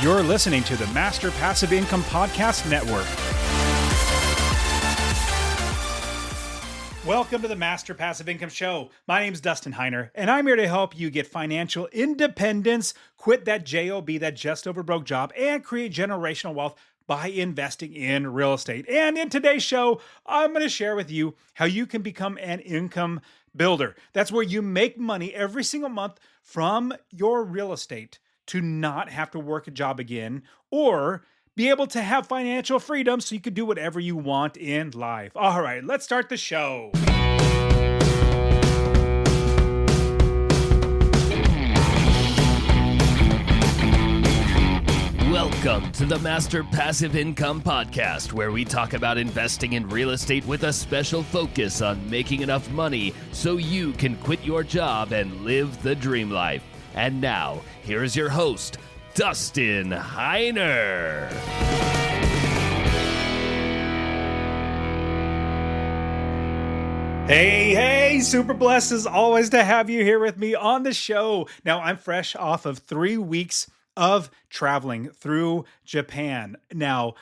You're listening to the Master Passive Income Podcast Network. Welcome to the Master Passive Income Show. My name is Dustin Heiner, and I'm here to help you get financial independence, quit that JOB, that just over broke job, and create generational wealth by investing in real estate. And in today's show, I'm going to share with you how you can become an income builder. That's where you make money every single month from your real estate to not have to work a job again, or be able to have financial freedom so you can do whatever you want in life. All right, let's start the show. Welcome to the Master Passive Income Podcast, where we talk about investing in real estate with a special focus on making enough money so you can quit your job and live the dream life. And now, here's your host, Dustin Heiner. Hey, super blessed as always to have you here with me on the show. Now, I'm fresh off of 3 weeks of traveling through Japan. Now,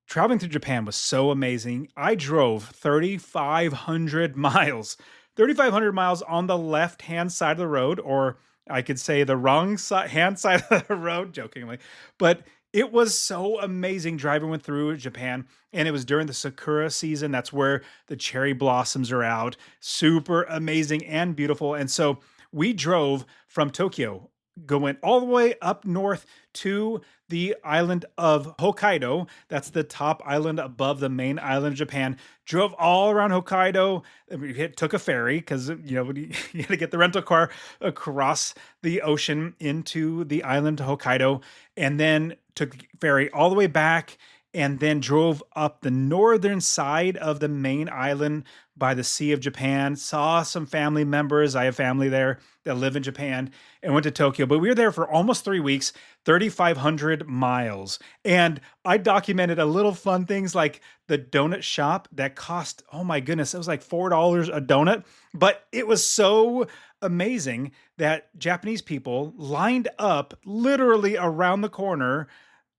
traveling through Japan was so amazing. I drove 3,500 miles. 3,500 miles on the left-hand side of the road, or I could say the wrong hand side of the road, jokingly. But it was so amazing driving through Japan. And it was during the sakura season. That's where the cherry blossoms are out. Super amazing and beautiful. And so we drove from Tokyo, going all the way up north to the island of Hokkaido. That's the top island above the main island of Japan. Drove all around Hokkaido. We took a ferry because, you had to get the rental car across the ocean into the island of Hokkaido, and then took the ferry all the way back, and then drove up the northern side of the main island by the Sea of Japan, saw some family members. I have family there that live in Japan, and went to Tokyo. But we were there for almost 3 weeks, 3,500 miles. And I documented a little fun things like the donut shop that cost, oh my goodness, it was like $4 a donut. But it was so amazing that Japanese people lined up literally around the corner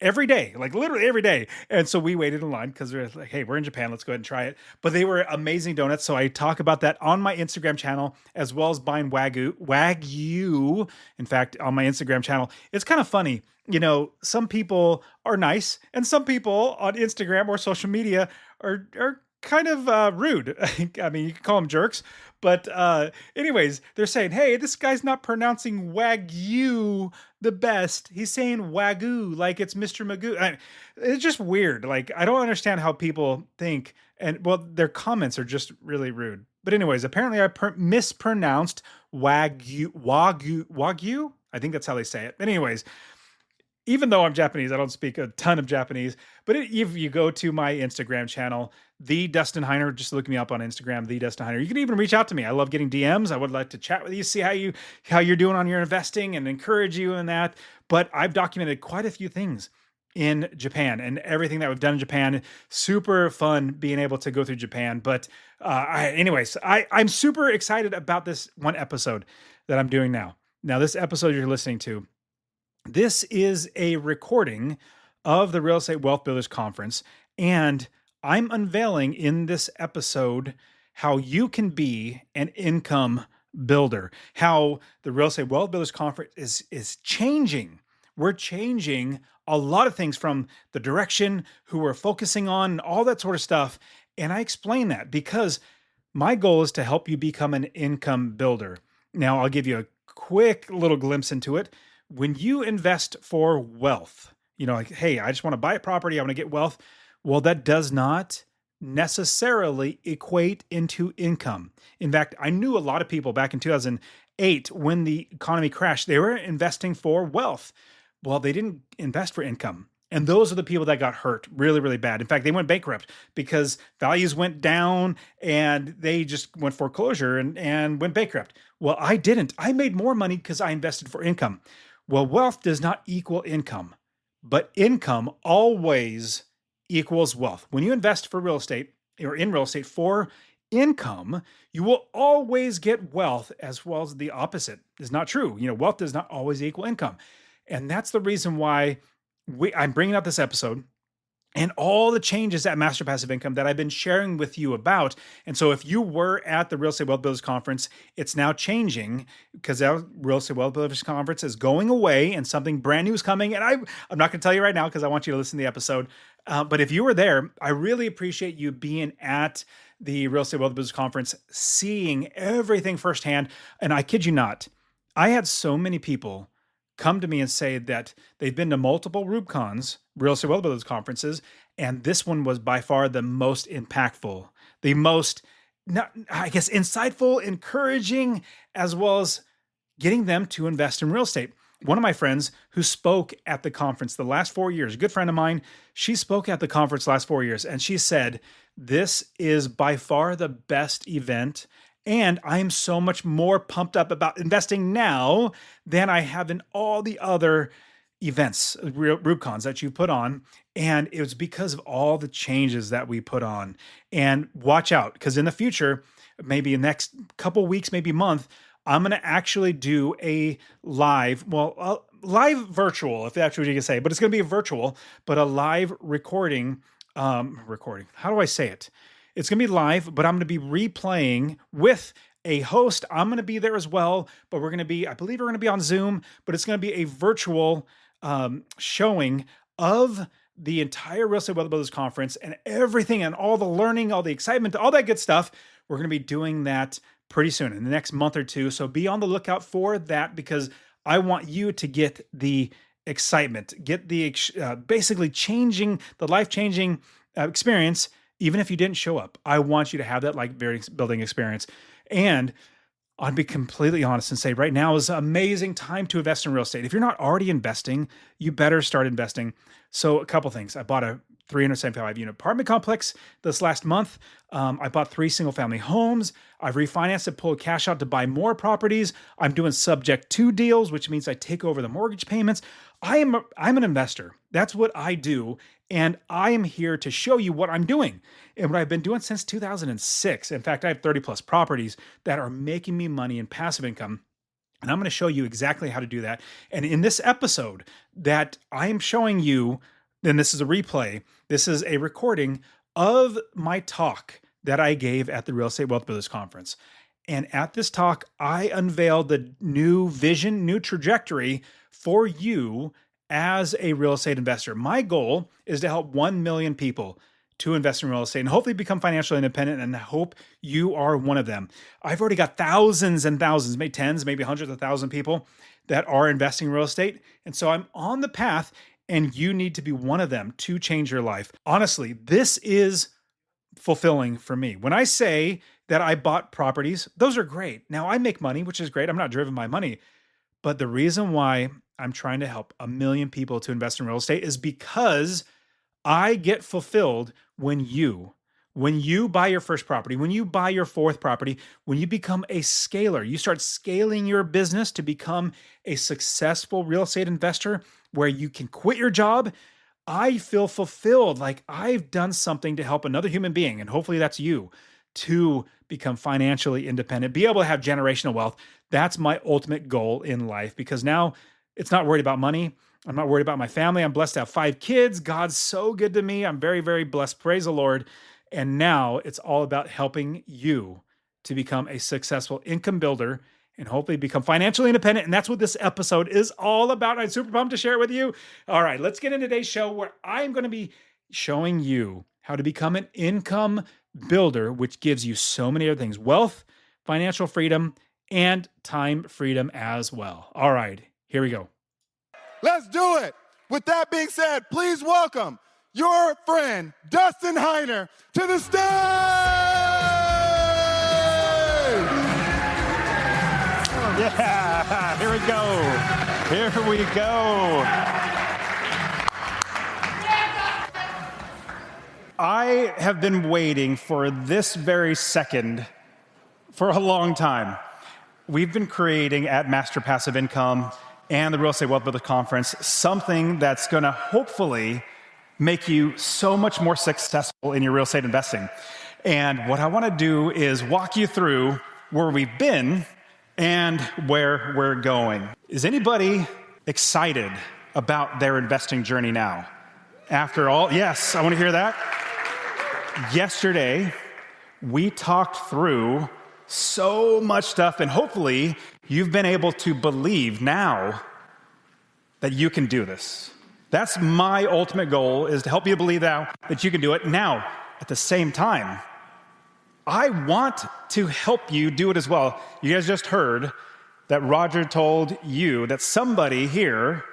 every day, like literally every day. And so we waited in line because we were like, hey, we're in Japan, let's go ahead and try it. But they were amazing donuts. So I talk about that on my Instagram channel, as well as buying Wagyu. In fact, on my Instagram channel, it's kind of funny. Some people are nice, and some people on Instagram or social media are kind of rude. I mean, you can call them jerks. But anyways, they're saying, hey, this guy's not pronouncing Wagyu the best. He's saying Wagyu like it's Mr. Magoo. It's just weird. Like, I don't understand how people think. And, well, their comments are just really rude. But anyways, apparently I mispronounced Wagyu. I think that's how they say it. Anyways, even though I'm Japanese, I don't speak a ton of Japanese. But if you go to my Instagram channel, The Dustin Heiner, just look me up on Instagram, The Dustin Heiner. You can even reach out to me. I love getting DMs. I would like to chat with you, see how you're doing on your investing, and encourage you in that. But I've documented quite a few things in Japan and everything that we've done in Japan. Super fun being able to go through Japan. But I'm super excited about this one episode that I'm doing now. Now, this episode you're listening to, this is a recording of the Real Estate Wealth Builders Conference, and I'm unveiling in this episode how you can be an income builder, how the Real Estate Wealth Builders Conference is changing. We're changing a lot of things from the direction, who we're focusing on, all that sort of stuff. And I explain that because my goal is to help you become an income builder. Now, I'll give you a quick little glimpse into it. When you invest for wealth, like, hey, I just want to buy a property, I want to get wealth. Well, that does not necessarily equate into income. In fact, I knew a lot of people back in 2008 when the economy crashed, they were investing for wealth. Well, they didn't invest for income. And those are the people that got hurt really, really bad. In fact, they went bankrupt because values went down and they just went foreclosure and went bankrupt. Well, I didn't. I made more money because I invested for income. Well, wealth does not equal income, but income always equals wealth. When you invest for real estate or in real estate for income, you will always get wealth, as well as the opposite is not true. Wealth does not always equal income. And that's the reason why I'm bringing up this episode and all the changes at Master Passive Income that I've been sharing with you about. And so if you were at the Real Estate Wealth Builders Conference, it's now changing because our Real Estate Wealth Builders Conference is going away and something brand new is coming. And I'm not going to tell you right now because I want you to listen to the episode. But if you were there, I really appreciate you being at the Real Estate Wealth Builders Conference, seeing everything firsthand. And I kid you not, I had so many people come to me and say that they've been to multiple RubeCons, Real Estate Wealth Builders conferences, and this one was by far the most impactful, the most, insightful, encouraging, as well as getting them to invest in real estate. One of my friends who spoke at the conference the last 4 years, a good friend of mine, she spoke at the conference last 4 years, and she said, this is by far the best event. And I am so much more pumped up about investing now than I have in all the other events, RubeCons that you put on. And it was because of all the changes that we put on. And watch out, because in the future, maybe in the next couple weeks, maybe month, I'm going to actually do a live virtual, if that's what you can say, but it's going to be a virtual, but a live recording. How do I say it? It's going to be live, but I'm going to be replaying with a host. I'm going to be there as well, but I believe we're going to be on Zoom, but it's going to be a virtual showing of the entire Real Estate Wealth Builders Conference and everything and all the learning, all the excitement, all that good stuff. We're going to be doing that pretty soon in the next month or two. So be on the lookout for that because I want you to get the excitement, get the basically changing, the life-changing experience. Even if you didn't show up, I want you to have that like very building experience. And I'll be completely honest and say right now is an amazing time to invest in real estate. If you're not already investing, you better start investing. So a couple things. I bought a 375 unit apartment complex this last month. I bought 3 single family homes. I've refinanced and pulled cash out to buy more properties. I'm doing subject to deals, which means I take over the mortgage payments. I'm an investor. That's what I do. And I am here to show you what I'm doing and what I've been doing since 2006. In fact, I have 30 plus properties that are making me money in passive income. And I'm going to show you exactly how to do that. And in this episode that I am showing you, then this is a replay. This is a recording of my talk that I gave at the Real Estate Wealth Builders Conference. And at this talk, I unveiled the new vision, new trajectory for you as a real estate investor. My goal is to help 1 million people to invest in real estate and hopefully become financially independent, and I hope you are one of them. I've already got thousands and thousands, maybe tens, maybe hundreds of thousands of people that are investing in real estate. And so I'm on the path, and you need to be one of them to change your life. Honestly, this is fulfilling for me. When I say that I bought properties, those are great. Now I make money, which is great. I'm not driven by money. But the reason why I'm trying to help 1 million people to invest in real estate is because I get fulfilled when you buy your first property, when you buy your fourth property, when you become a scaler, you start scaling your business to become a successful real estate investor where you can quit your job. I feel fulfilled, like I've done something to help another human being, and hopefully that's you, to become financially independent, be able to have generational wealth. That's my ultimate goal in life because now it's not worried about money. I'm not worried about my family. I'm blessed to have 5 kids. God's so good to me. I'm very, very blessed. Praise the Lord. And now it's all about helping you to become a successful income builder and hopefully become financially independent. And that's what this episode is all about. I'm super pumped to share it with you. All right, let's get into today's show where I'm going to be showing you how to become an income builder, which gives you so many other things: wealth, financial freedom, and time freedom as well. All right, here we go. Let's do it. With that being said, please welcome your friend, Dustin Heiner, to the stage. Yeah, here we go. Here we go. I have been waiting for this very second for a long time. We've been creating at Master Passive Income and the Real Estate Wealth Builder Conference something that's going to hopefully make you so much more successful in your real estate investing. And what I want to do is walk you through where we've been and where we're going. Is anybody excited about their investing journey now? After all, yes, I want to hear that. Yesterday, we talked through so much stuff, and hopefully you've been able to believe now that you can do this. That's my ultimate goal, is to help you believe now that you can do it. Now, at the same time, I want to help you do it as well. You guys just heard that Roger told you that somebody here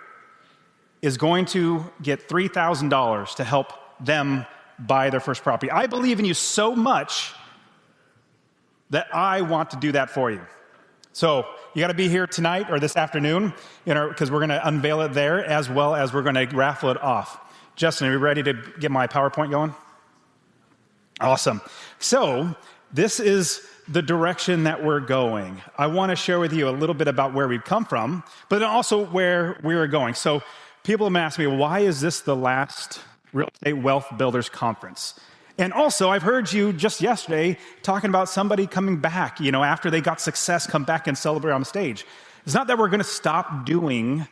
is going to get $3,000 to help them buy their first property. I believe in you so much that I want to do that for you. So you got to be here tonight or this afternoon, because we're going to unveil it there, as well as we're going to raffle it off. Justin, are you ready to get my PowerPoint going? Awesome. So this is the direction that we're going. I want to share with you a little bit about where we've come from, but then also where we're going. So people have asked me, why is this the last Real Estate Wealth Builders Conference? And also, I've heard you just yesterday talking about somebody coming back, after they got success, come back and celebrate on the stage. It's not that we're going to stop doing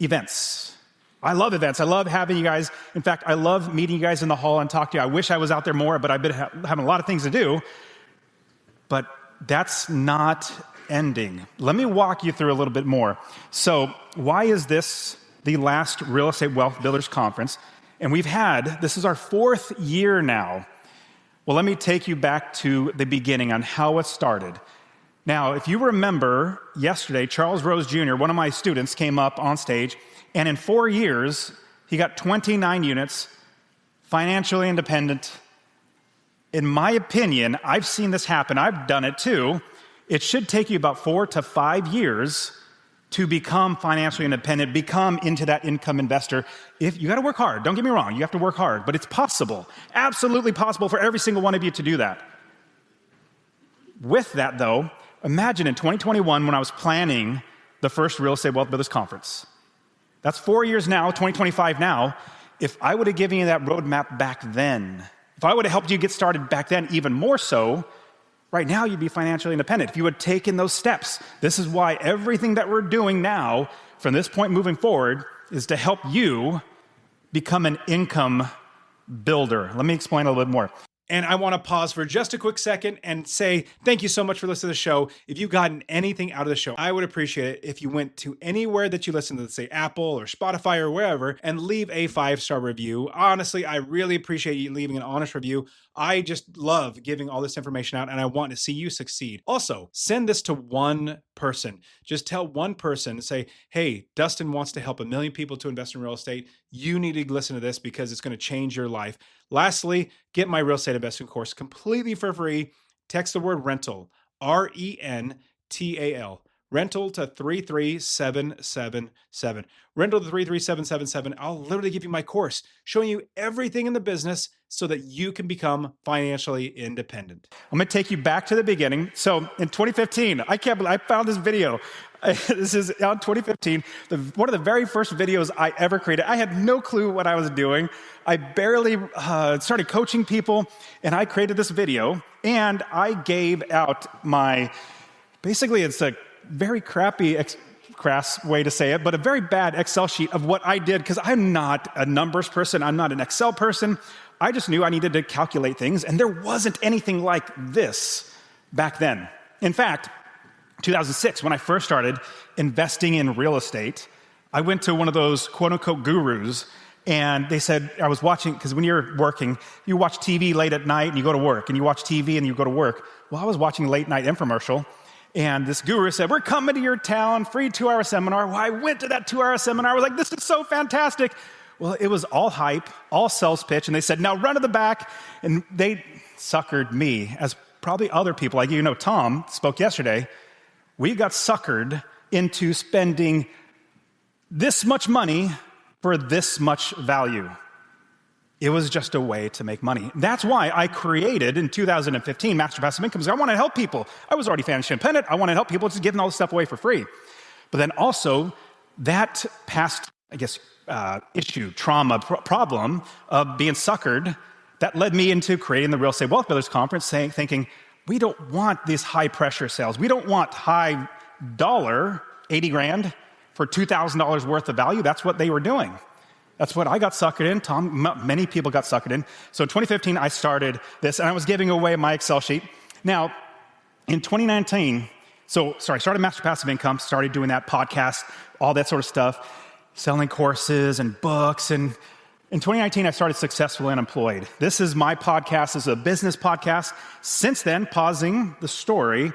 events. I love events. I love having you guys. In fact, I love meeting you guys in the hall and talk to you. I wish I was out there more, but I've been having a lot of things to do. But that's not ending. Let me walk you through a little bit more. So why is this the last Real Estate Wealth Builders Conference? And this is our 4th year now. Well, let me take you back to the beginning on how it started. Now, if you remember yesterday, Charles Rose Jr., one of my students, came up on stage, and in 4 years, he got 29 units, financially independent. In my opinion, I've seen this happen. I've done it too. It should take you about 4 to 5 years to become financially independent, become into that income investor. If you got to work hard, don't get me wrong, you have to work hard, but it's possible, absolutely possible for every single one of you to do that. With that though, imagine in 2021 when I was planning the first Real Estate Wealth Builders Conference. That's 4 years now, 2025 now. If I would have given you that roadmap back then, if I would have helped you get started back then even more so, right now you'd be financially independent. If you had taken those steps. This is why everything that we're doing now, from this point moving forward, is to help you become an income builder. Let me explain a little bit more. And I want to pause for just a quick second and say thank you so much for listening to the show. If you've gotten anything out of the show, I would appreciate it if you went to anywhere that you listen to, let's say Apple or Spotify or wherever, and leave a 5-star review. Honestly, I really appreciate you leaving an honest review. I just love giving all this information out, and I want to see you succeed. Also, send this to one person. Just tell one person, say, hey, Dustin wants to help 1 million people to invest in real estate. You need to listen to this because it's going to change your life. Lastly, get my real estate investing course completely for free. Text the word rental, RENTAL, rental to 33777. Rental to 33777. I'll literally give you my course showing you everything in the business so that you can become financially independent. I'm going to take you back to the beginning. So in 2015, I found this video. This is on 2015, one of the very first videos I ever created. I had no clue what I was doing. I barely started coaching people, and I created this video, and I gave out basically it's a very crappy, crass way to say it, but a very bad Excel sheet of what I did, because I'm not a numbers person. I'm not an Excel person. I just knew I needed to calculate things, and there wasn't anything like this back then. In fact, 2006, when I first started investing in real estate, I went to one of those quote-unquote gurus, and they said, I was watching, because when you're working, you watch TV late at night and you go to work, and you watch TV and you go to work. Well, I was watching a late-night infomercial, and this guru said, we're coming to your town, free 2-hour seminar. Well, I went to that 2-hour seminar. I was like, this is so fantastic. Well, it was all hype, all sales pitch, and they said, now run to the back, and they suckered me, as probably other people, like Tom spoke yesterday. We got suckered into spending this much money for this much value. It was just a way to make money. That's why I created in 2015 Master Passive Income, because I want to help people. I was already financially independent. I want to help people just giving all this stuff away for free. But then also that past, issue, trauma, problem of being suckered, that led me into creating the Real Estate Wealth Builders Conference, thinking, we don't want these high pressure sales. We don't want high dollar, 80 grand for $2,000 worth of value. That's what they were doing. That's what I got suckered in. Many people got suckered in. So in 2015, I started this, and I was giving away my Excel sheet. Now, in 2019, I started Master Passive Income, started doing that podcast, all that sort of stuff, selling courses and books. And in 2019, I started Successfully Unemployed. This is my podcast. This is a business podcast. Since then, pausing the story,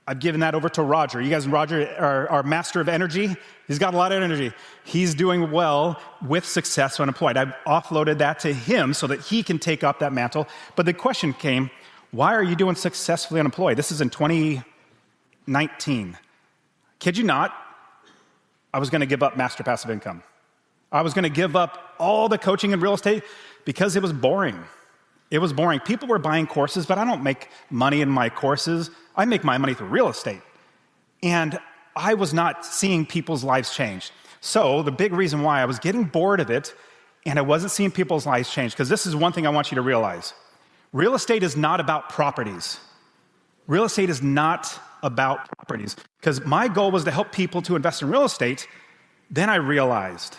I've given that over to Roger. You guys, Roger, our master of energy. He's got a lot of energy. He's doing well with Successfully Unemployed. I've offloaded that to him so that he can take up that mantle. But the question came, why are you doing Successfully Unemployed? This is in 2019. Kid you not, I was going to give up Master Passive Income. I was going to give up all the coaching in real estate because it was boring. It was boring. People were buying courses, but I don't make money in my courses. I make my money through real estate. And I was not seeing people's lives change. So the big reason why I was getting bored of it and I wasn't seeing people's lives change, because this is one thing I want you to realize. Real estate is not about properties. Real estate is not about properties. Because my goal was to help people to invest in real estate. Then I realized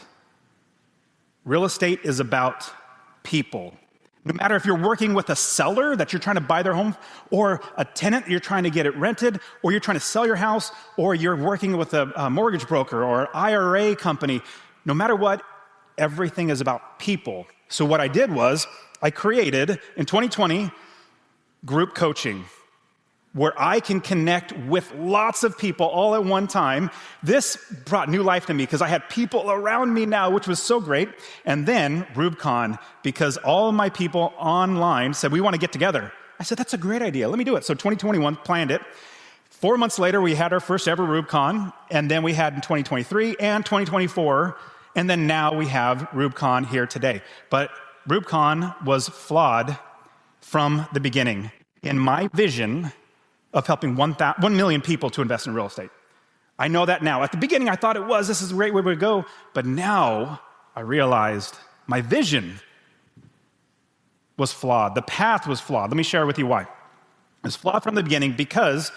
real estate is about people. No matter if you're working with a seller that you're trying to buy their home, or a tenant you're trying to get it rented, or you're trying to sell your house, or you're working with a mortgage broker or IRA company, no matter what, everything is about people. So what I did was I created, in 2020, group coaching, where I can connect with lots of people all at one time. This brought new life to me because I had people around me now, which was so great. And then RubeCon, because all of my people online said, we want to get together. I said, that's a great idea. Let me do it. So 2021, planned it. 4 months later, we had our first ever RubeCon. And then we had in 2023 and 2024. And then now we have RubeCon here today. But RubeCon was flawed from the beginning. In my vision of helping 1 million people to invest in real estate. I know that now. At the beginning, I thought this is a great way to go. But now I realized my vision was flawed. The path was flawed. Let me share with you why. It was flawed from the beginning because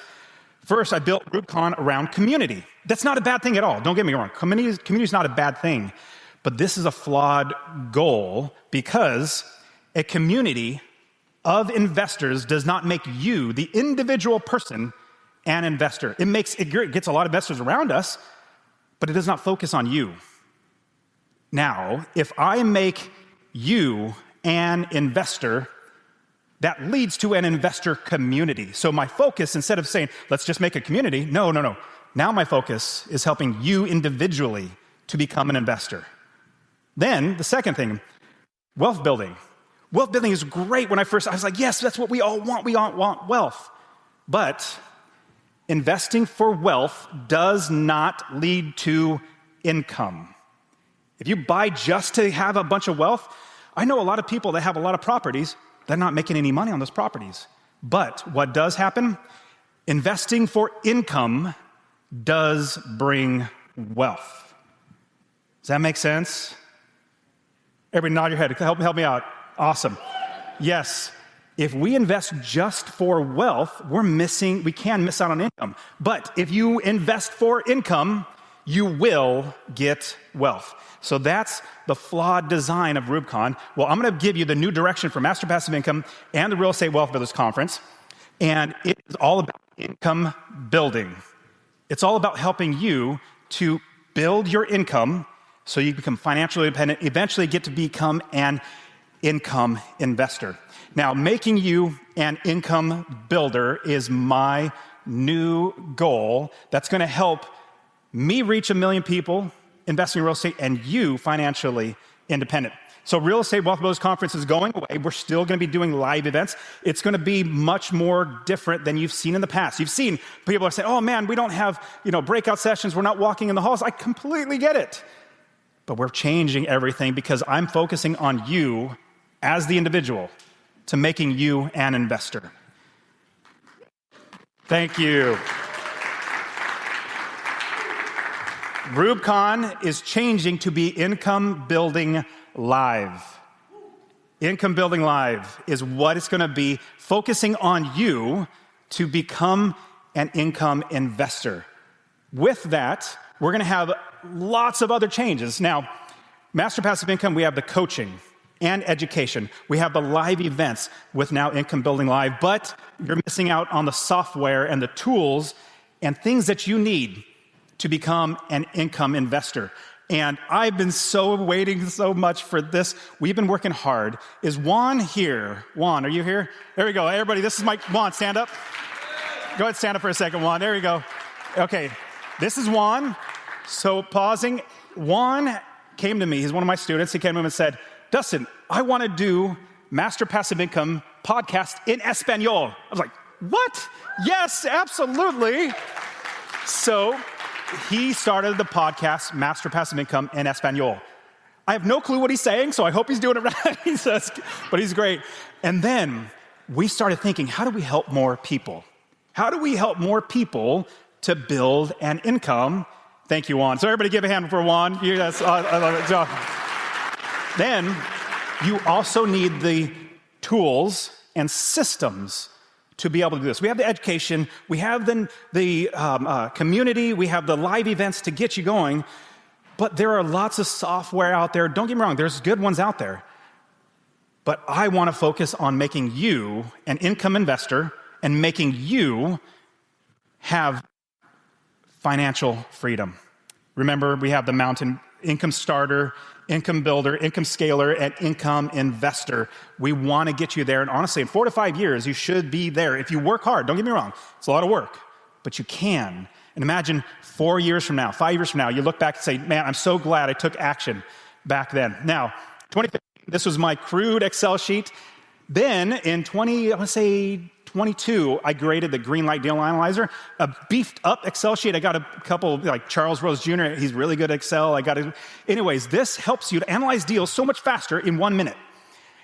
first I built RubeCon around community. That's not a bad thing at all. Don't get me wrong. Community is not a bad thing. But this is a flawed goal because a community of investors does not make you, the individual person, an investor. It gets a lot of investors around us, but it does not focus on you. Now, if I make you an investor, that leads to an investor community. So my focus, instead of saying, let's just make a community, no. Now my focus is helping you individually to become an investor. Then, the second thing, wealth building. Wealth building is great. I was like, yes, that's what we all want. We all want wealth. But investing for wealth does not lead to income. If you buy just to have a bunch of wealth, I know a lot of people that have a lot of properties, they're not making any money on those properties. But what does happen? Investing for income does bring wealth. Does that make sense? Everybody nod your head. Help me out. Awesome. Yes, if we invest just for wealth, we can miss out on income. But if you invest for income, you will get wealth. So that's the flawed design of RubeCon. Well, I'm going to give you the new direction for Master Passive Income and the Real Estate Wealth Builders Conference. And it is all about income building. It's all about helping you to build your income so you become financially independent, eventually get to become an income investor. Now, making you an income builder is my new goal that's going to help me reach 1 million people investing in real estate and you financially independent. So Real Estate Wealth Builders Conference is going away. We're still going to be doing live events. It's going to be much more different than you've seen in the past. You've seen people are saying, oh man, we don't have breakout sessions. We're not walking in the halls. I completely get it. But we're changing everything because I'm focusing on you as the individual to making you an investor. Thank you. RubeCon is changing to be Income Building Live. Income Building Live is what it's going to be, focusing on you to become an income investor. With that, we're going to have lots of other changes. Now, Master Passive Income, we have the coaching and education. We have the live events with now Income Building Live, but you're missing out on the software and the tools and things that you need to become an income investor. And I've been waiting so much for this. We've been working hard. Is Juan here? Juan, are you here? There we go. Everybody, this is Juan, stand up. Go ahead, stand up for a second, Juan. There we go. Okay, this is Juan. So pausing, Juan came to me. He's one of my students. He came to me and said, Dustin, I want to do Master Passive Income podcast in Espanol. I was like, what? Yes, absolutely. So he started the podcast, Master Passive Income in Espanol. I have no clue what he's saying, so I hope he's doing it right. But he's great. And then we started thinking, how do we help more people? How do we help more people to build an income? Thank you, Juan. So everybody give a hand for Juan. I love it. So, then you also need the tools and systems to be able to do this. We have the education, we have the community, we have the live events to get you going, but there are lots of software out there. Don't get me wrong, there's good ones out there. But I want to focus on making you an income investor and making you have financial freedom. Remember, we have the mountain income starter, income builder, income scaler, and income investor. We want to get you there. And honestly, in 4 to 5 years, you should be there. If you work hard, don't get me wrong, it's a lot of work, but you can. And imagine 4 years from now, 5 years from now, you look back and say, man, I'm so glad I took action back then. Now, 2015, this was my crude Excel sheet. Then in 22, I graded the Green Light Deal Analyzer, a beefed up Excel sheet. I got a couple, like Charles Rose Jr., he's really good at Excel. Anyways, this helps you to analyze deals so much faster in 1 minute.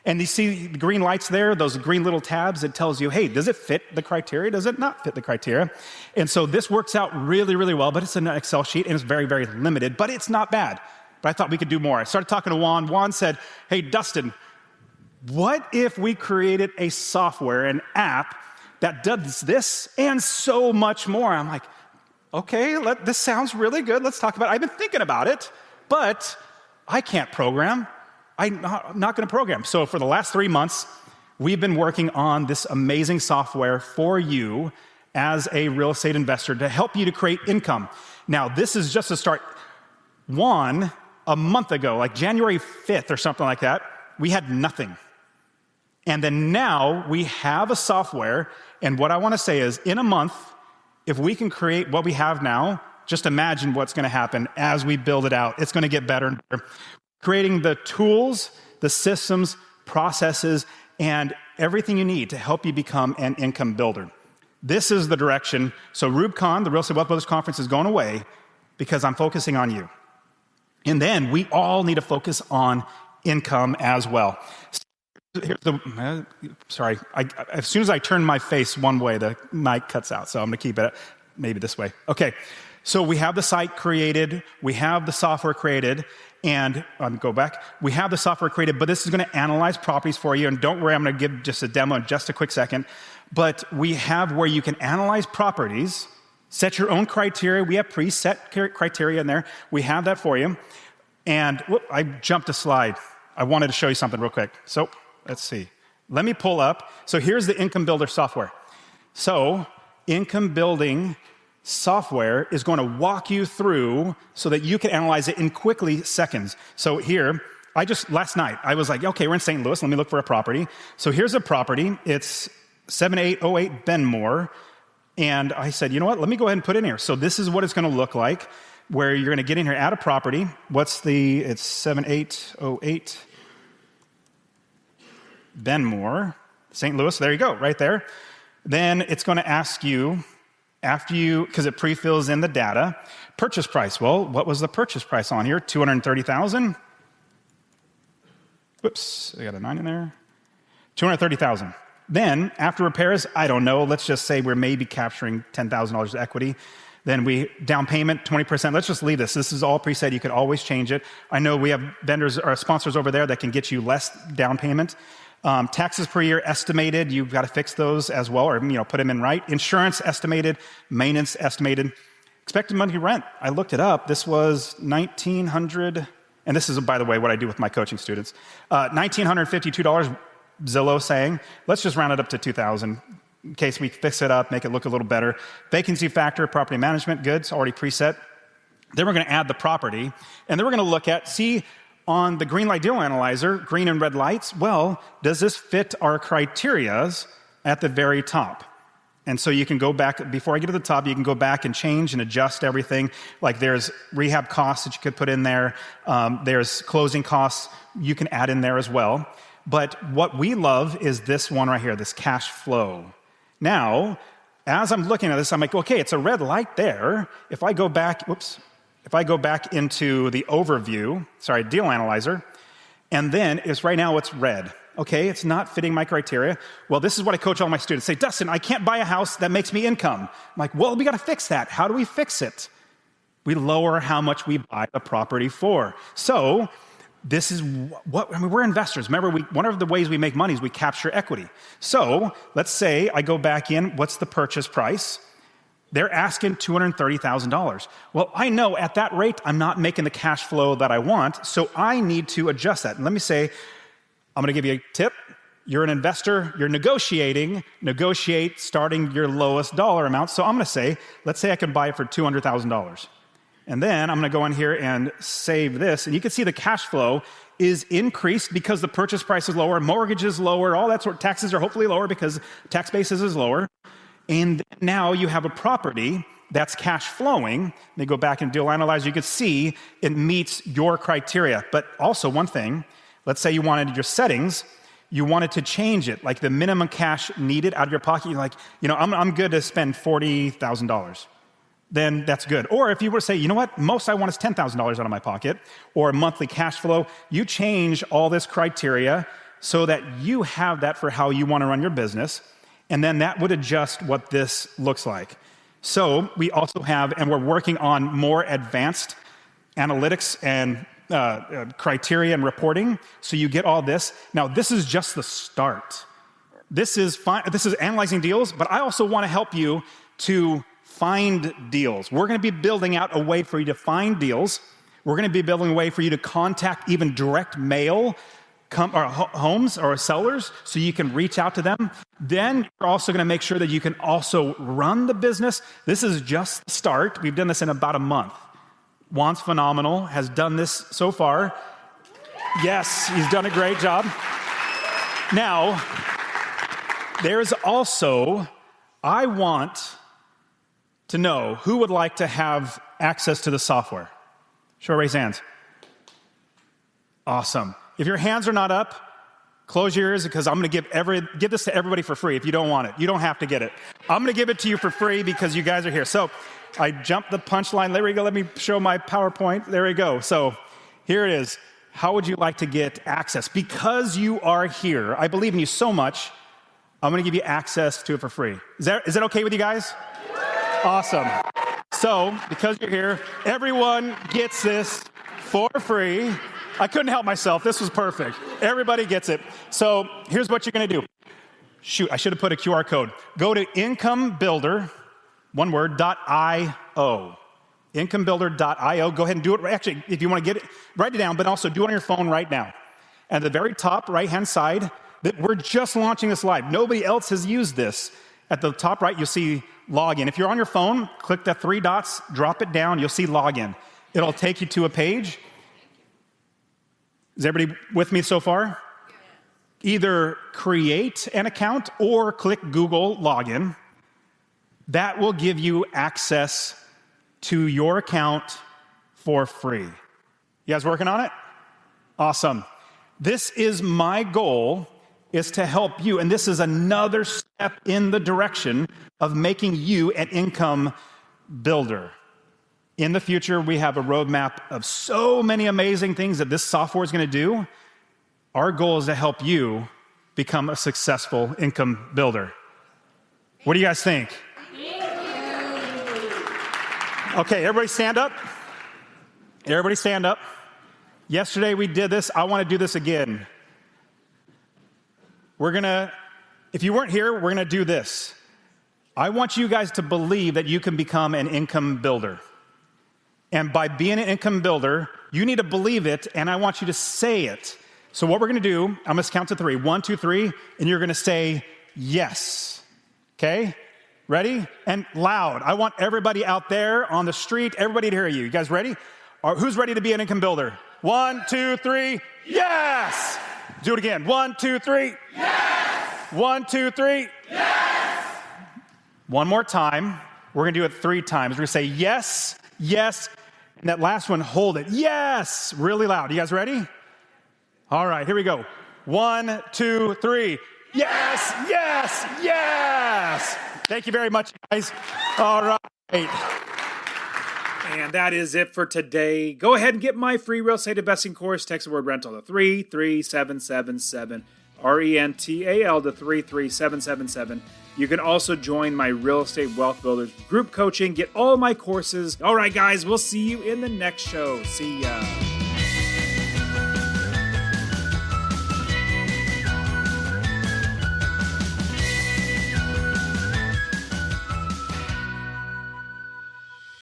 And you see the green lights there, those green little tabs, it tells you, hey, does it fit the criteria? Does it not fit the criteria? And so this works out really, really well, but it's an Excel sheet and it's very, very limited, but it's not bad. But I thought we could do more. I started talking to Juan. Juan said, hey, Dustin, what if we created a software, an app that does this and so much more? I'm like, okay, this sounds really good. Let's talk about it. I've been thinking about it, but I can't program. I'm not going to program. So for the last 3 months, we've been working on this amazing software for you as a real estate investor to help you to create income. Now, this is just a start. Juan, a month ago, like January 5th or something like that, we had nothing. And then now we have a software, and what I want to say is, in a month, if we can create what we have now, just imagine what's going to happen as we build it out. It's going to get better and better. Creating the tools, the systems, processes, and everything you need to help you become an income builder. This is the direction. So RubeCon, the Real Estate Wealth Builders Conference, is going away because I'm focusing on you. And then we all need to focus on income as well. Here's as soon as I turn my face one way, the mic cuts out, so I'm going to keep it maybe this way. Okay, so we have the site created, we have the software created, and go back. We have the software created, but this is going to analyze properties for you, and don't worry, I'm going to give just a demo in just a quick second, but we have where you can analyze properties, set your own criteria. We have preset criteria in there. We have that for you, and I jumped a slide. I wanted to show you something real quick. So let's see. Let me pull up. So here's the Income Builder software. So income building software is going to walk you through so that you can analyze it in quickly seconds. So here, last night, I was like, okay, we're in St. Louis. Let me look for a property. So here's a property. It's 7808 Benmore. And I said, you know what? Let me go ahead and put it in here. So this is what it's going to look like, where you're going to get in here, add a property. It's 7808 Benmore, St. Louis. There you go, right there. Then it's going to ask you, because it pre-fills in the data, purchase price. Well, what was the purchase price on here? $230,000. Whoops, I got a 9 in there. $230,000. Then, after repairs, I don't know, let's just say we're maybe capturing $10,000 of equity. Then we down payment, 20%. Let's just leave this. This is all preset. You can always change it. I know we have vendors or sponsors over there that can get you less down payment. Taxes per year estimated, you've got to fix those as well, or put them in right. Insurance estimated, maintenance estimated. Expected monthly rent, I looked it up. This was 1,900, and this is, by the way, what I do with my coaching students. $1,952, Zillow saying. Let's just round it up to 2,000 in case we fix it up, make it look a little better. Vacancy factor, property management, good, it's already preset. Then we're going to add the property, and then we're going to look at, see, on the green light deal analyzer, green and red lights, well, does this fit our criterias at the very top? And so you can go back, before I get to the top, you can go back and change and adjust everything. Like there's rehab costs that you could put in there. There's closing costs you can add in there as well. But what we love is this one right here, this cash flow. Now, as I'm looking at this, I'm like, okay, it's a red light there. If I go back, if I go back into the overview, deal analyzer, and then right now it's red. Okay, it's not fitting my criteria. Well, this is what I coach all my students. Say, Dustin, I can't buy a house that makes me income. I'm like, well, we got to fix that. How do we fix it? We lower how much we buy the property for. So this is we're investors. Remember, one of the ways we make money is we capture equity. So let's say I go back in, what's the purchase price? They're asking $230,000. Well, I know at that rate, I'm not making the cash flow that I want, so I need to adjust that. And let me say, I'm going to give you a tip. You're an investor. You're negotiating. Negotiate starting your lowest dollar amount. So I'm going to say, let's say I can buy it for $200,000. And then I'm going to go in here and save this. And you can see the cash flow is increased because the purchase price is lower, mortgage is lower, all that sort of taxes are hopefully lower because tax basis is lower. And now you have a property that's cash flowing. They go back and deal analyze. You can see it meets your criteria. But also one thing, let's say you wanted your settings, you wanted to change it, like the minimum cash needed out of your pocket. You're like, I'm good to spend $40,000. Then that's good. Or if you were to say, you know what, most I want is $10,000 out of my pocket, or monthly cash flow, you change all this criteria so that you have that for how you want to run your business, and then that would adjust what this looks like. So we also have, and we're working on more advanced analytics and criteria and reporting, so you get all this. Now, this is just the start. This is analyzing deals, but I also want to help you to find deals. We're going to be building out a way for you to find deals. We're going to be building a way for you to contact even direct mail or homes or sellers so you can reach out to them. Then you're also going to make sure that you can also run the business. This is just the start. We've done this in about a month. Juan's phenomenal, has done this so far. Yes, he's done a great job. Now, there's also, I want to know who would like to have access to the software. Show raise hands. Awesome. If your hands are not up, close your ears because I'm going to give this to everybody for free if you don't want it. You don't have to get it. I'm going to give it to you for free because you guys are here. So I jumped the punchline. There we go. Let me show my PowerPoint. There we go. So here it is. How would you like to get access? Because you are here, I believe in you so much, I'm going to give you access to it for free. Is that okay with you guys? Awesome. So because you're here, everyone gets this for free. I couldn't help myself. This was perfect. Everybody gets it. So here's what you're going to do. Shoot, I should have put a QR code. Go to incomebuilder, one word, .io. Incomebuilder.io. Go ahead and do it. Actually, if you want to get it, write it down, but also do it on your phone right now. At the very top right-hand side, we're just launching this live. Nobody else has used this. At the top right, you'll see login. If you're on your phone, click the three dots, drop it down, you'll see login. It'll take you to a page. Is everybody with me so far? Either create an account or click Google login. That will give you access to your account for free. You guys working on it? Awesome. This is my goal, is to help you, and this is another step in the direction of making you an income builder. In the future, we have a roadmap of so many amazing things that this software is going to do. Our goal is to help you become a successful income builder. What do you guys think? Okay, everybody stand up. Everybody stand up. Yesterday we did this. I want to do this again. If you weren't here, we're going to do this. I want you guys to believe that you can become an income builder. And by being an income builder, you need to believe it, and I want you to say it. So what we're gonna do, I'm gonna count to 3. 1, 2, 3, and you're gonna say yes. Okay? Ready? And loud. I want everybody out there on the street, everybody to hear you. You guys ready? Who's ready to be an income builder? 1, 2, 3, yes! Do it again. 1, 2, 3, yes! 1, 2, 3, yes! One more time. We're gonna do it 3 times. We're gonna say yes, yes, and that last one, hold it. Yes! Really loud. You guys ready? All right, here we go. 1, 2, 3. Yes, yes, yes! Thank you very much, guys. All right. And that is it for today. Go ahead and get my free real estate investing course. Text the word rental to 33777. RENTAL to 33777. You can also join my Real Estate Wealth Builders group coaching. Get all my courses. All right, guys, we'll see you in the next show. See ya.